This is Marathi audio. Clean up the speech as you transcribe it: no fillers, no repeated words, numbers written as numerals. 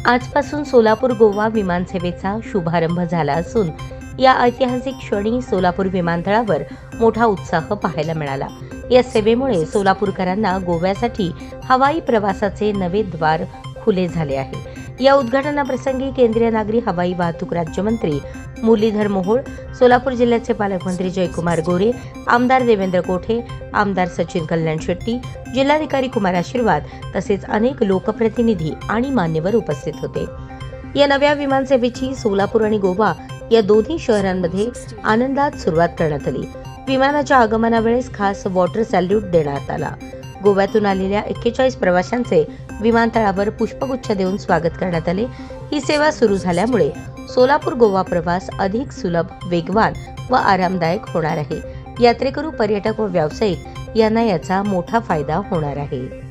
आजपासून सोलापूर गोवा विमानसेवेचा शुभारंभ झाला असून या ऐतिहासिक क्षणी सोलापूर विमानतळावर मोठा उत्साह पाहायला मिळाला। या सेवेमुळे सोलापूरकरांना गोव्यासाठी हवाई प्रवासाचे नवे द्वार खुले झाले आहे। या उद्घाटनाप्रसंगी केंद्रीय नागरी हवाई वाहतूक राज्यमंत्री मुरलीधर मोहोळ, सोलापूर जिल्ह्याचे पालकमंत्री जयकुमार गोरे, आमदार देवेंद्र कोठे, आमदार सचिन कल्याण शेट्टी, जिल्हाधिकारी कुमार आशीर्वाद तसेच अनेक लोकप्रतिनिधी आणि मान्यवर उपस्थित होते। या नव्या विमानसेवेची सोलापूर आणि गोवा या दोन्ही शहरांमध्ये आनंदात सुरुवात करण्यात आली। विमानाच्या आगमनावेळेस खास वॉटर सॅल्यूट देण्यात आला। गोव्यातून आलेल्या 41 प्रवाशांचे विमानतळावर पुष्पगुच्छ देऊन स्वागत करण्यात आले। ही सेवा सुरू झाल्यामुळे सोलापूर गोवा प्रवास अधिक सुलभ, वेगवान व आरामदायक होणार आहे। यात्रेकरू, पर्यटक व व्यावसायिक यांना याचा मोठा फायदा होणार आहे।